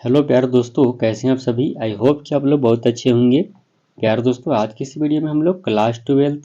Hello प्यारे दोस्तों, कैसे हैं आप सभी। आई होप कि आप लोग बहुत अच्छे होंगे। प्यारे दोस्तों, आज की इस वीडियो में हम लोग क्लास 12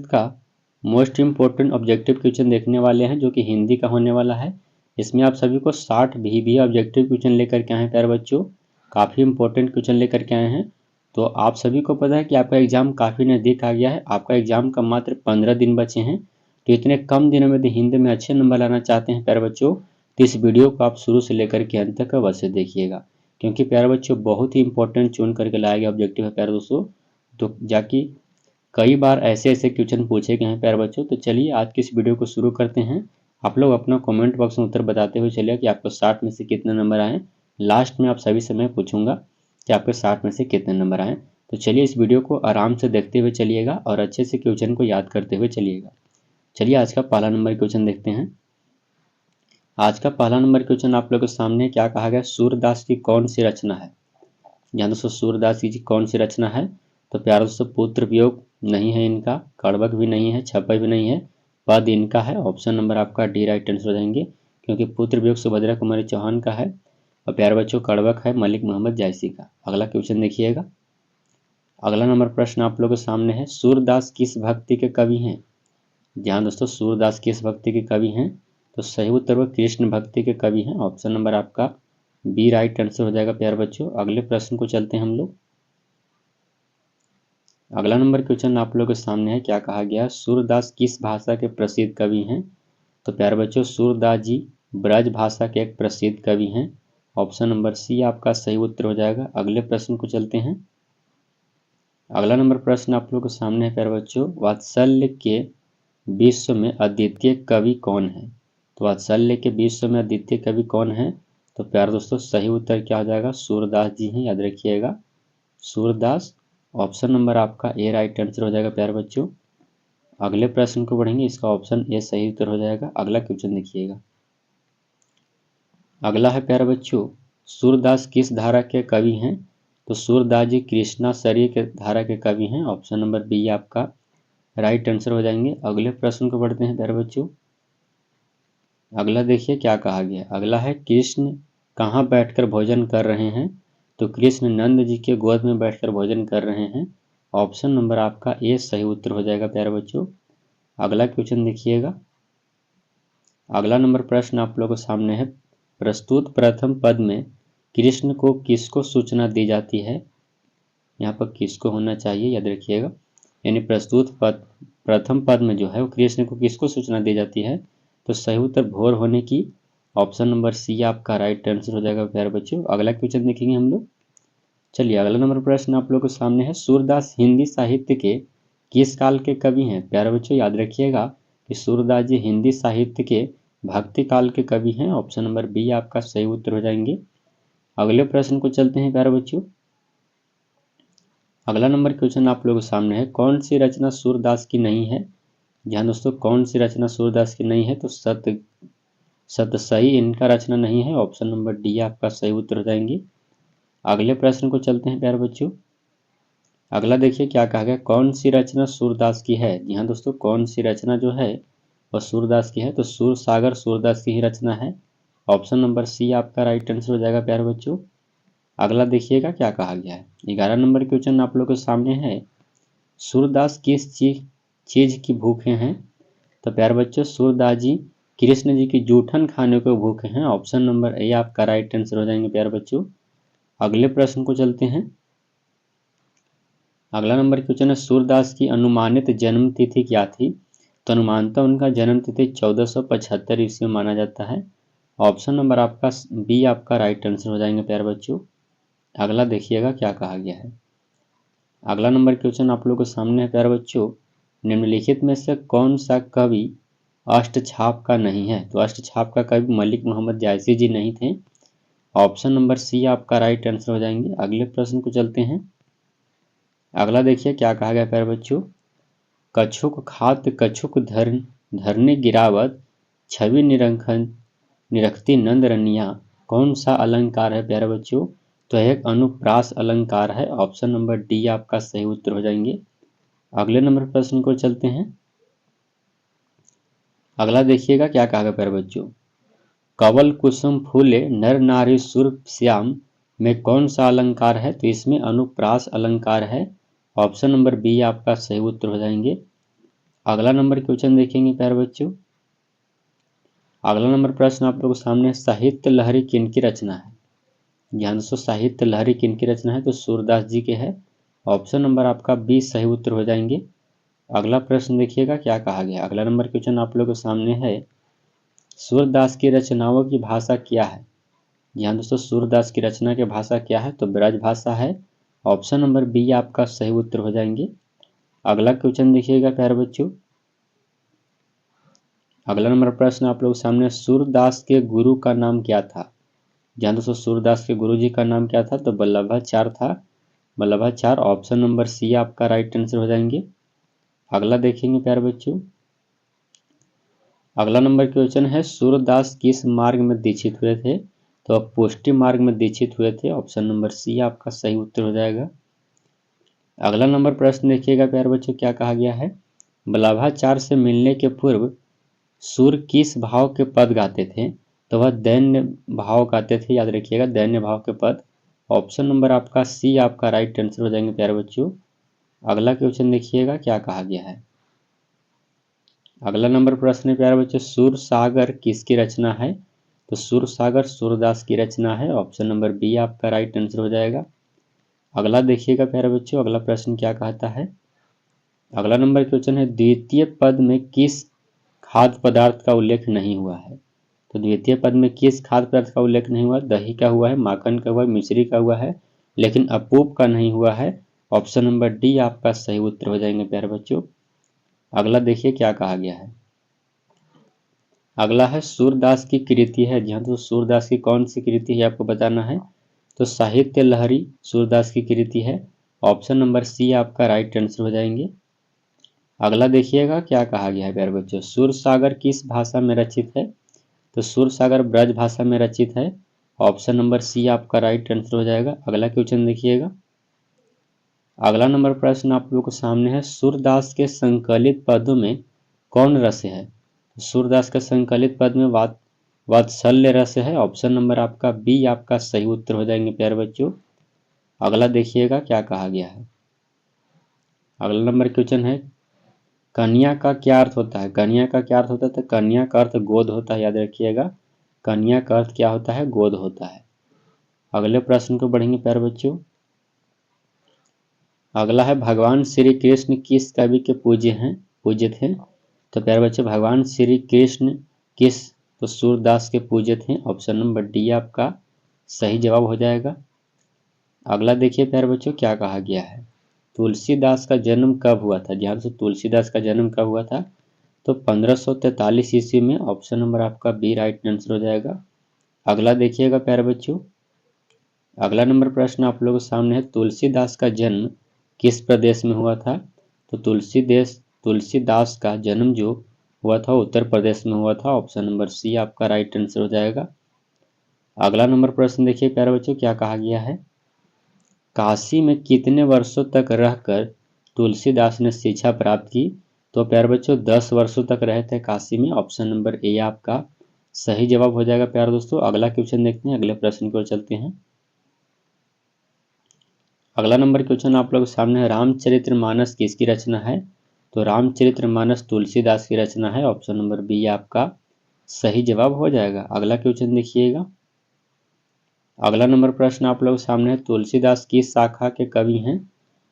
का मोस्ट इम्पोर्टेंट ऑब्जेक्टिव क्वेश्चन देखने वाले हैं, जो कि हिंदी का होने वाला है। इसमें आप सभी को 60 भी ऑब्जेक्टिव क्वेश्चन लेकर के आए हैं प्यारे बच्चों। काफ़ी इंपॉर्टेंट क्वेश्चन लेकर के आए हैं। तो आप सभी को पता है कि आपका एग्जाम काफ़ी नज़दीक आ गया है। आपका एग्जाम का मात्र 15 दिन बचे हैं। तो इतने कम दिनों में हिंदी में अच्छे नंबर लाना चाहते हैं प्यारे बच्चों, तो इस वीडियो को आप शुरू से लेकर के अंत तक अवश्य देखिएगा, क्योंकि प्यारे बच्चों बहुत ही इंपॉर्टेंट चुन करके लाया गया ऑब्जेक्टिव है प्यारे दोस्तों। तो जाकि कई बार ऐसे ऐसे क्वेश्चन पूछे गए हैं प्यारे बच्चों। तो चलिए आज की इस वीडियो को शुरू करते हैं। आप लोग अपना कमेंट बॉक्स में उत्तर बताते हुए चलिए कि आपको 60 में से कितने नंबर आए। लास्ट में आप सभी से मैं पूछूंगा कि आपके 60 में से कितने नंबर आए। तो चलिए इस वीडियो को आराम से देखते हुए चलिएगा और अच्छे से क्वेश्चन को याद करते हुए चलिएगा। चलिए आज का पहला नंबर क्वेश्चन देखते हैं। आज का पहला नंबर क्वेश्चन आप लोगों के सामने क्या कहा गया, सूरदास की कौन सी रचना है। यहाँ दोस्तों सूरदास जी की कौन सी रचना है। तो प्यारे दोस्तों पुत्र वियोग नहीं है इनका, कड़वक भी नहीं है, छपय भी नहीं है, पद इनका है। ऑप्शन नंबर आपका डी राइट आंसर हो जाएंगे, क्योंकि पुत्र वियोग सुभद्रा कुमारी चौहान का है और प्यारे बच्चों कड़वक है मलिक मोहम्मद जायसी का। अगला क्वेश्चन देखिएगा। अगला नंबर प्रश्न आप लोगों के सामने है, सूरदास किस भक्ति के कवि हैं। ध्यान दोस्तों, सूरदास किस भक्ति के कवि हैं। तो सही उत्तर वो कृष्ण भक्ति के कवि हैं। ऑप्शन नंबर आपका बी राइट आंसर हो जाएगा प्यारे बच्चों। अगले प्रश्न को चलते हैं हम लोग। अगला नंबर क्वेश्चन आप लोगों के सामने है, क्या कहा गया, सूरदास किस भाषा के प्रसिद्ध कवि हैं। तो प्यारे बच्चों सूरदास जी ब्रज भाषा के एक प्रसिद्ध कवि हैं। ऑप्शन नंबर सी आपका सही उत्तर हो जाएगा। अगले प्रश्न को चलते हैं। अगला नंबर प्रश्न आप लोगों के सामने है प्यारे बच्चों, वात्सल्य के विश्व में अद्वितीय कवि कौन है। तो वात्सल्य के विश्व में अद्वितीय कवि कौन है। तो प्यारे दोस्तों सही उत्तर क्या हो जाएगा, सूरदास जी हैं, याद रखिएगा सूरदास। ऑप्शन नंबर आपका ए राइट आंसर हो जाएगा प्यारे बच्चों। अगले प्रश्न को बढ़ेंगे, इसका ऑप्शन ए सही उत्तर हो जाएगा। अगला क्वेश्चन देखिएगा। अगला है प्यारे बच्चों, सूरदास किस धारा के कवि हैं। तो सूरदास जी कृष्णाचार्य के धारा के कवि हैं। ऑप्शन नंबर बी आपका राइट आंसर हो जाएंगे। अगले प्रश्न को बढ़ते हैं प्यारे बच्चों। अगला देखिए क्या कहा गया। अगला है, कृष्ण कहाँ बैठकर भोजन कर रहे हैं। तो कृष्ण नंद जी के गोद में बैठकर भोजन कर रहे हैं। ऑप्शन नंबर आपका ए सही उत्तर हो जाएगा प्यारे बच्चों। अगला क्वेश्चन देखिएगा। अगला नंबर प्रश्न आप लोगों के सामने है, प्रस्तुत प्रथम पद में कृष्ण को किसको सूचना दी जाती है। यहाँ पर किसको होना चाहिए, याद रखिएगा। यानी प्रस्तुत पद प्रथम पद में जो है वो कृष्ण को किसको सूचना दी जाती है। तो सही उत्तर भोर होने की। ऑप्शन नंबर सी आपका राइट आंसर हो जाएगा प्यारे बच्चों। अगला क्वेश्चन देखेंगे हम लोग। चलिए अगला नंबर प्रश्न आप लोग के सामने है, सूरदास हिंदी साहित्य के किस काल के कवि हैं। प्यारे बच्चों याद रखिएगा कि सूरदास जी हिंदी साहित्य के भक्ति काल के कवि हैं। ऑप्शन नंबर बी आपका सही उत्तर हो जाएंगे। अगले प्रश्न को चलते हैं प्यारे बच्चों। अगला नंबर क्वेश्चन आप लोगों के सामने है, कौन सी रचना सूरदास की नहीं है। ध्यान दोस्तों, कौन सी रचना सूरदास की नहीं है। तो सतसई इनका रचना नहीं है। ऑप्शन नंबर डी आपका सही उत्तर हो जाएंगे। अगले प्रश्न को चलते हैं प्यारे बच्चों। अगला देखिए क्या कहा गया, कौन सी रचना सूरदास की है। ध्यान दोस्तों, कौन सी रचना जो है वह सूरदास की है। तो सूर सागर सूरदास की ही रचना है। ऑप्शन नंबर सी आपका राइट आंसर हो जाएगा प्यारे बच्चों। अगला देखिएगा क्या कहा गया है। 11 नंबर क्वेश्चन आप लोगों के सामने है, सूरदास किस चीज की भूखे हैं। तो प्यारे बच्चों सूरदास जी कृष्ण जी की जूठन खाने को भूखे हैं। ऑप्शन नंबर ए आपका राइट आंसर हो जाएंगे प्यारे बच्चों। अगले प्रश्न को चलते हैं। अगला नंबर क्वेश्चन है, सूरदास की अनुमानित जन्म तिथि क्या थी। तो अनुमानतः उनका जन्म तिथि 1475 ईस्वी में माना जाता है। ऑप्शन नंबर आपका बी आपका राइट आंसर हो जाएंगे प्यारे बच्चों। अगला देखिएगा क्या कहा गया है। अगला नंबर क्वेश्चन आप लोगों के सामने है प्यारे बच्चों, निम्नलिखित में से कौन सा कवि अष्टछाप का नहीं है। तो अष्टछाप का कवि मलिक मोहम्मद जायसी जी नहीं थे। ऑप्शन नंबर सी आपका राइट आंसर हो जाएंगे। अगले प्रश्न को चलते हैं। अगला देखिए क्या कहा गया प्यारे बच्चों, कछुक खात कछुक धरने गिरावत छवि निरंखन निरखती नंद रनिया कौन सा अलंकार है प्यारे बच्चों। तो एक अनुप्रास अलंकार है। ऑप्शन नंबर डी आपका सही उत्तर हो जाएंगे। अगले नंबर प्रश्न को चलते हैं। अगला देखिएगा क्या कहा गया प्यारे बच्चों, कवल कुसुम फूले नर नारी सुर श्याम में कौन सा अलंकार है? तो इसमें अनुप्रास अलंकार है। ऑप्शन नंबर बी आपका सही उत्तर हो जाएंगे। अगला नंबर क्वेश्चन देखेंगे प्यारे बच्चों। अगला नंबर प्रश्न आप लोगों के सामने, साहित्य लहरी किनकी रचना है? ध्यान दोस्तों, साहित्य लहरी किनकी रचना है? तो सूरदास जी के है। ऑप्शन नंबर आपका बी सही उत्तर हो जाएंगे। अगला प्रश्न देखिएगा क्या कहा गया। अगला नंबर क्वेश्चन आप लोगों के सामने है, सूरदास की रचनाओं की भाषा क्या है? ध्यान दोस्तों, सूरदास की रचना की भाषा क्या है? तो ब्रज भाषा है। ऑप्शन नंबर बी आपका सही उत्तर हो जाएंगे। अगला क्वेश्चन देखिएगा प्यारे बच्चों। अगला नंबर प्रश्न आप लोग सामने, सूरदास के गुरु का नाम क्या था? ध्यान दोस्तों, सूरदास के गुरु जी का नाम क्या था? तो वल्लभाचार्य था। वल्लभाचार्य, ऑप्शन नंबर सी आपका राइट आंसर हो जाएंगे। अगला देखेंगे प्यारे बच्चों। अगला नंबर क्वेश्चन है, सूरदास किस मार्ग में दीक्षित हुए थे? तो अब पुष्टि मार्ग में दीक्षित हुए थे। ऑप्शन नंबर सी आपका सही उत्तर हो जाएगा। अगला नंबर प्रश्न देखिएगा प्यारे बच्चों क्या कहा गया है। वल्लभाचार्य से मिलने के पूर्व सूर किस भाव के पद गाते थे? तो वह दैन्य भाव गाते थे, याद रखिएगा, दैन्य भाव के पद। ऑप्शन नंबर आपका सी आपका राइट आंसर हो जाएंगे प्यारे बच्चों। अगला क्वेश्चन देखिएगा क्या कहा गया है। अगला नंबर प्रश्न है प्यारे बच्चों, सूर सागर किसकी रचना है? तो सूर सागर सूरदास की रचना है। ऑप्शन नंबर बी आपका राइट आंसर हो जाएगा। अगला देखिएगा प्यारे बच्चों, अगला प्रश्न क्या कहता है। अगला नंबर क्वेश्चन है, द्वितीय पद में किस खाद्य पदार्थ का उल्लेख नहीं हुआ है? तो द्वितीय पद में किस खाद्य पदार्थ का उल्लेख नहीं हुआ? दही का हुआ है, माखन का हुआ है, मिश्री का हुआ है, लेकिन अपूप का नहीं हुआ है। ऑप्शन नंबर डी आपका सही उत्तर हो जाएंगे प्यारे बच्चों। अगला देखिए क्या कहा गया है। अगला है, सूरदास की कृति है। ध्यान दो, सूरदास की कौन सी कृति है आपको बताना है। तो साहित्य लहरी सूरदास की कृति है। ऑप्शन नंबर सी आपका राइट आंसर हो जाएंगे। अगला देखिएगा क्या कहा गया है प्यारे बच्चों, सूर सागर किस भाषा में रचित है? तो सूर सागर ब्रज भाषा में रचित है। ऑप्शन नंबर सी आपका राइट आंसर हो जाएगा। अगला क्वेश्चन देखिएगा। अगला नंबर प्रश्न आप लोगों के सामने है, सूरदास के संकलित पदों में कौन रस है? सूरदास के संकलित पद में वात्सल्य रस है। ऑप्शन नंबर आपका बी आपका सही उत्तर हो जाएंगे प्यारे बच्चों। अगला देखिएगा क्या कहा गया है। अगला नंबर क्वेश्चन है, कन्या का क्या अर्थ होता है? कन्या का क्या अर्थ होता है? तो कन्या का अर्थ गोद होता है, याद रखिएगा। कन्या का अर्थ क्या होता है? गोद होता है। अगले प्रश्न को बढ़ेंगे प्यारे बच्चों। अगला है, भगवान श्री कृष्ण किस कवि के पूज्य थे? तो प्यारे बच्चों, भगवान श्री कृष्ण किस? तो सूरदास के पूज्य थे। ऑप्शन नंबर डी आपका सही जवाब हो जाएगा। अगला देखिए प्यारे बच्चों क्या कहा गया है, तुलसीदास का जन्म कब हुआ था? ध्यान से, तुलसीदास का जन्म कब हुआ था? तो 1543 ईस्वी में। ऑप्शन नंबर आपका बी राइट आंसर हो जाएगा। अगला देखिएगा प्यारे बच्चों। अगला नंबर प्रश्न आप लोगों के सामने है, तुलसीदास का जन्म किस प्रदेश में हुआ था? तो तुलसीदास का जन्म जो हुआ था उत्तर प्रदेश में हुआ था। ऑप्शन नंबर सी आपका राइट आंसर हो जाएगा। अगला नंबर प्रश्न देखिए प्यारे बच्चों क्या कहा गया है, काशी में कितने वर्षों तक रहकर तुलसीदास ने शिक्षा प्राप्त की? तो प्यारे बच्चों 10 वर्षों तक रहे थे काशी में। ऑप्शन नंबर ए आपका सही जवाब हो जाएगा प्यारे दोस्तों। अगला क्वेश्चन देखते हैं, अगले प्रश्न की ओर चलते हैं। अगला नंबर क्वेश्चन आप लोग सामने है, रामचरितमानस किसकी रचना है? तो रामचरितमानस तुलसीदास की रचना है। ऑप्शन नंबर बी आपका सही जवाब हो जाएगा। अगला क्वेश्चन देखिएगा। अगला नंबर प्रश्न आप लोग सामने है, तुलसीदास किस शाखा के कवि हैं?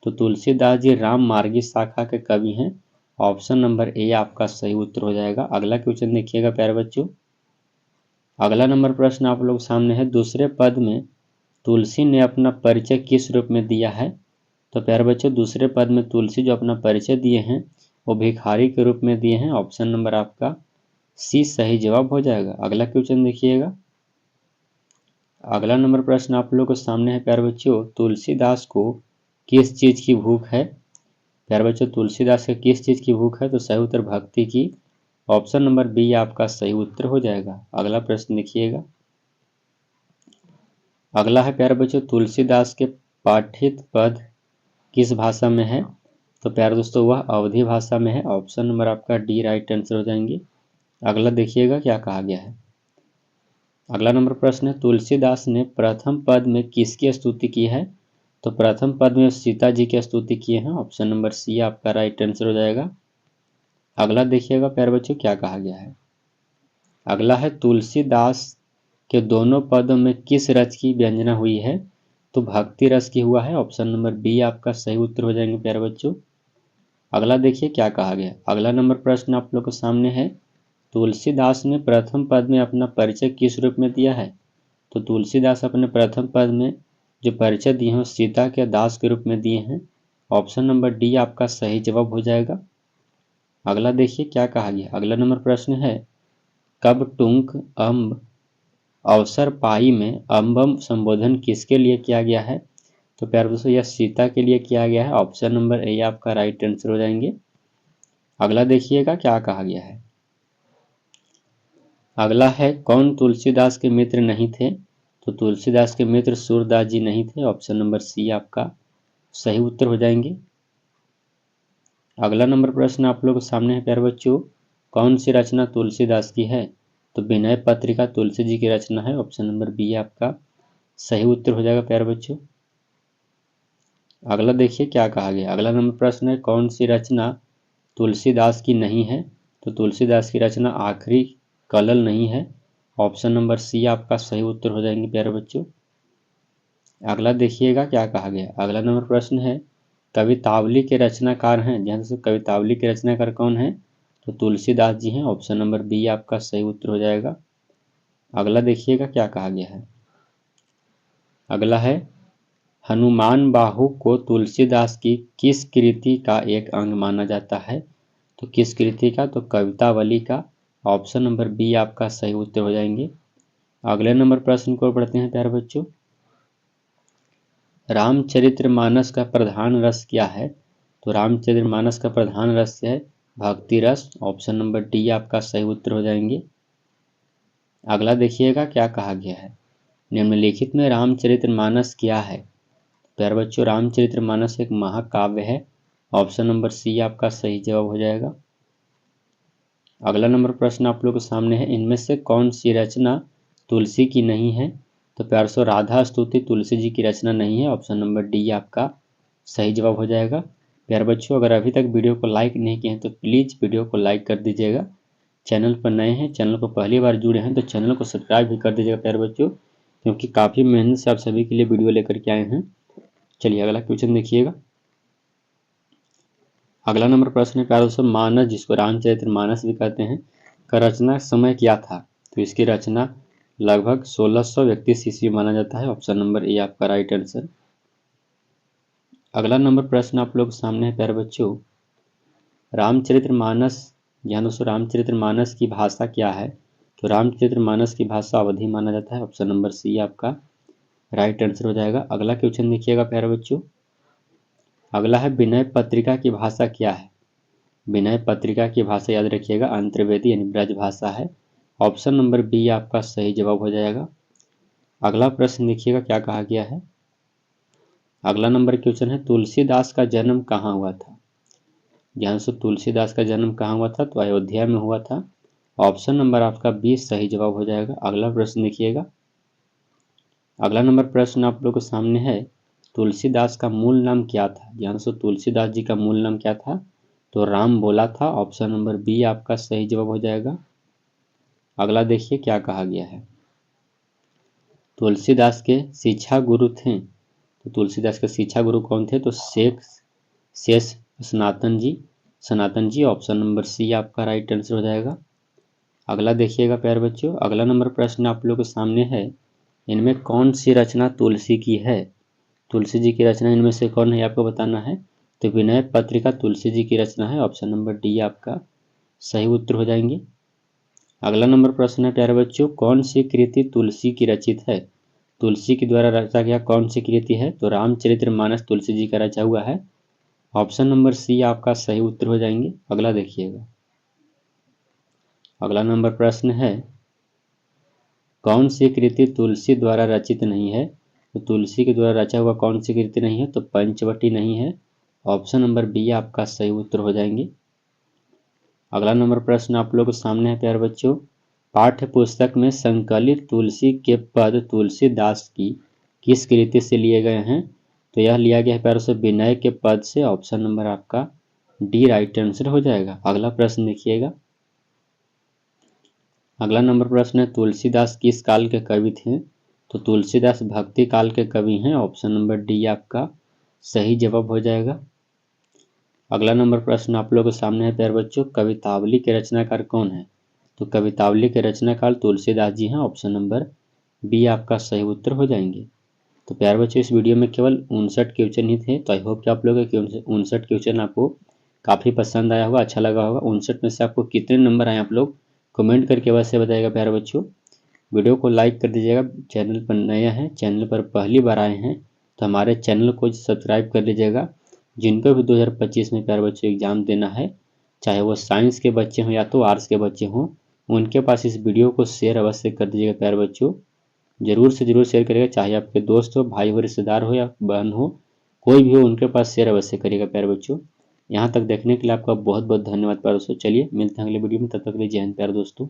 तो तुलसीदास जी राम मार्गी शाखा के कवि हैं। ऑप्शन नंबर ए आपका सही उत्तर हो जाएगा। अगला क्वेश्चन देखिएगा प्यारे बच्चों। अगला नंबर प्रश्न आप लोग सामने है, दूसरे पद में तुलसी ने अपना परिचय किस रूप में दिया है? तो प्यारे बच्चों, दूसरे पद में तुलसी जो अपना परिचय दिए हैं वो भिखारी के रूप में दिए हैं। ऑप्शन नंबर आपका सी सही जवाब हो जाएगा। अगला क्वेश्चन देखिएगा। अगला नंबर प्रश्न आप लोगों के सामने है प्यारे बच्चों, तुलसीदास को किस चीज की भूख है? प्यारे बच्चों, तुलसीदास के किस चीज की भूख है? तो सही उत्तर भक्ति की। ऑप्शन नंबर बी आपका सही उत्तर हो जाएगा। अगला प्रश्न देखिएगा। अगला है प्यारे बच्चों, तुलसीदास के पाठित पद किस भाषा में है? तो प्यारे दोस्तों वह अवधी भाषा में है। ऑप्शन नंबर आपका डी राइट आंसर हो जाएंगे। अगला देखिएगा क्या कहा गया है। अगला नंबर प्रश्न है, तुलसीदास ने प्रथम पद में किसकी स्तुति की है? तो प्रथम पद में सीता जी की स्तुति किए हैं। ऑप्शन नंबर सी आपका राइट आंसर हो जाएगा। अगला देखिएगा प्यारे बच्चों क्या कहा गया है। अगला है, तुलसीदास के दोनों पदों में किस रस की व्यंजना हुई है? तो भक्ति रस की हुआ है। ऑप्शन नंबर बी आपका सही उत्तर हो जाएंगे प्यारे बच्चों। अगला देखिए क्या कहा गया। अगला नंबर प्रश्न आप लोग के सामने है, तुलसीदास ने प्रथम पद में अपना परिचय किस रूप में दिया है? तो तुलसीदास अपने प्रथम पद में जो परिचय दिए हैं सीता के दास के रूप में दिए हैं। ऑप्शन नंबर डी आपका सही जवाब हो जाएगा। अगला देखिए क्या कहा गया। अगला नंबर प्रश्न है, कब टुंक अम्ब अवसर पाई में अम्बम संबोधन किसके लिए किया गया है? तो प्यारे दोस्तों यह सीता के लिए किया गया है। ऑप्शन नंबर ए आपका राइट आंसर हो जाएंगे। अगला देखिएगा क्या कहा गया है। अगला है, कौन तुलसीदास के मित्र नहीं थे? तो तुलसीदास के मित्र सूरदास जी नहीं थे। ऑप्शन नंबर सी आपका सही उत्तर हो जाएंगे। अगला नंबर प्रश्न आप लोगों के सामने है प्यारे बच्चों, कौन सी रचना तुलसीदास की है? तो विनय पत्रिका तुलसी जी की रचना है। ऑप्शन नंबर बी आपका सही उत्तर हो जाएगा प्यारे बच्चों। अगला देखिए क्या कहा गया। अगला नंबर प्रश्न है, कौन सी रचना तुलसीदास की नहीं है? तो तुलसीदास की रचना आखिरी कलल नहीं है। ऑप्शन नंबर सी आपका सही उत्तर हो जाएंगे प्यारे बच्चों। अगला देखिएगा क्या कहा गया। अगला नंबर प्रश्न है, कवितावली के रचनाकार हैं? ध्यान से, कवितावली के रचनाकार कौन है? तो तुलसीदास जी हैं। ऑप्शन नंबर बी आपका सही उत्तर हो जाएगा। अगला देखिएगा क्या कहा गया है। अगला है, हनुमान बाहु को तुलसीदास की किस कृति का एक अंग माना जाता है? तो किस कृति का? तो कवितावली का। ऑप्शन नंबर बी आपका सही उत्तर हो जाएंगे। अगले नंबर प्रश्न को पढ़ते हैं प्यारे बच्चों, रामचरितमानस का प्रधान रस क्या है? तो रामचरितमानस का प्रधान रस है भक्ति रस। ऑप्शन नंबर डी आपका सही उत्तर हो जाएंगे। अगला देखिएगा क्या कहा गया है, निम्नलिखित में रामचरितमानस क्या है? प्यारे बच्चों रामचरितमानस एक महाकाव्य है। ऑप्शन नंबर सी आपका सही जवाब हो जाएगा। अगला नंबर प्रश्न आप लोगों के सामने है, इनमें से कौन सी रचना तुलसी की नहीं है? तो प्यारे से राधा स्तुति तुलसी जी की रचना नहीं है। ऑप्शन नंबर डी आपका सही जवाब हो जाएगा। प्यारे बच्चों अगर अभी तक वीडियो को लाइक नहीं किए हैं तो प्लीज़ वीडियो को लाइक कर दीजिएगा। चैनल पर नए हैं, चैनल को पहली बार जुड़े हैं तो चैनल को सब्सक्राइब भी कर दीजिएगा प्यारे बच्चों, क्योंकि काफ़ी मेहनत से आप सभी के लिए वीडियो लेकर के आए हैं। चलिए अगला क्वेश्चन देखिएगा। अगला नंबर प्रश्न है प्यारे दोस्तों, मानस जिसको रामचरितमानस भी कहते हैं का रचना समय क्या था? तो इसकी रचना लगभग 1631 ईस्वी माना जाता है। ऑप्शन नंबर ए आपका राइट आंसर। अगला नंबर प्रश्न आप लोग सामने है प्यारे बच्चों, रामचरितमानस, ध्यान दोस्तों रामचरितमानस की भाषा क्या है? तो रामचरितमानस की भाषा अवधी माना जाता है। ऑप्शन नंबर सी आपका राइट आंसर हो जाएगा। अगला क्वेश्चन देखिएगा प्यारे बच्चों। अगला है, विनय पत्रिका की भाषा क्या है? विनय पत्रिका की भाषा याद रखिएगा अंतर्वेदी यानी ब्रज भाषा है। ऑप्शन नंबर बी आपका सही जवाब हो जाएगा। अगला प्रश्न देखिएगा क्या कहा गया है। अगला नंबर क्वेश्चन है, तुलसीदास का जन्म कहाँ हुआ था? ध्यान से, तुलसीदास का जन्म कहाँ हुआ था? तो अयोध्या में हुआ था। ऑप्शन नंबर आपका बी सही जवाब हो जाएगा। अगला प्रश्न देखिएगा। अगला नंबर प्रश्न आप लोग के सामने है, तुलसीदास का मूल नाम क्या था? ध्यान से, तुलसीदास जी का मूल नाम क्या था? तो राम बोला था। ऑप्शन नंबर बी आपका सही जवाब हो जाएगा। अगला देखिए क्या कहा गया है, तुलसीदास के शिक्षा गुरु थे? तो तुलसीदास के शिक्षा गुरु कौन थे? तो शेष सनातन जी। ऑप्शन नंबर सी आपका राइट आंसर हो जाएगा। अगला देखिएगा प्यारे बच्चों। अगला नंबर प्रश्न आप लोगों के सामने है, इनमें कौन सी रचना तुलसी की है? तुलसी जी की रचना इनमें से कौन है आपको बताना है। तो विनय पत्रिका तुलसी जी की रचना है। ऑप्शन नंबर डी आपका सही उत्तर हो जाएंगे। अगला नंबर प्रश्न है प्यारे बच्चों, कौन सी कृति तुलसी की रचित है? तुलसी के द्वारा रचा गया कौन सी कृति है? तो रामचरितमानस तुलसी जी का रचा हुआ है। ऑप्शन नंबर सी आपका सही उत्तर हो जाएंगे। अगला देखिएगा। अगला नंबर प्रश्न है, कौन सी कृति तुलसी द्वारा रचित नहीं है? तो तुलसी के द्वारा रचा हुआ कौन सी कृति नहीं है? तो पंचवटी नहीं है। ऑप्शन नंबर बी आपका सही उत्तर हो जाएंगे। अगला नंबर प्रश्न आप लोगों के सामने है प्यारे बच्चों, पाठ्य पुस्तक में संकलित तुलसी के पद तुलसीदास की किस कृति से लिए गए हैं? तो यह लिया गया है प्यारों से विनय के पद से। ऑप्शन नंबर आपका डी राइट आंसर हो जाएगा। अगला प्रश्न देखिएगा। अगला नंबर प्रश्न है, तुलसीदास किस काल के कवि थे? तो तुलसीदास भक्ति काल के कवि हैं। ऑप्शन नंबर डी आपका सही जवाब हो जाएगा। अगला नंबर प्रश्न आप लोगों के सामने है प्यारे बच्चों, कवितावली के रचनाकार कौन है? तो कवितावली के रचनाकार तुलसीदास जी हैं। ऑप्शन नंबर बी आपका सही उत्तर हो जाएंगे। तो प्यारे बच्चों, इस वीडियो में केवल 59 क्वेश्चन ही थे। तो आई होप कि आप लोगों के 59 क्वेश्चन आपको काफ़ी पसंद आया होगा, अच्छा लगा होगा। 59 में से आपको कितने नंबर आए आप लोग कमेंट करके अवश्य बताइएगा प्यारे बच्चों। वीडियो को लाइक कर दीजिएगा। चैनल पर नया है, चैनल पर पहली बार आए हैं तो हमारे चैनल को सब्सक्राइब कर लीजिएगा। जिनको भी 2025 में प्यारे बच्चों एग्जाम देना है, चाहे वो साइंस के बच्चे हों या तो आर्ट्स के बच्चे हों, उनके पास इस वीडियो को शेयर अवश्य कर दीजिएगा प्यारे बच्चों। जरूर से जरूर शेयर करिएगा, चाहे आपके दोस्त हो, भाई हो, रिश्तेदार हो या बहन हो, कोई भी हो, उनके पास शेयर अवश्य करिएगा प्यारे बच्चों। यहाँ तक देखने के लिए आपका बहुत बहुत धन्यवाद प्यारे दोस्तों। चलिए मिलते हैं अगले वीडियो में, तब तक के लिए जय हिंद प्यारे दोस्तों।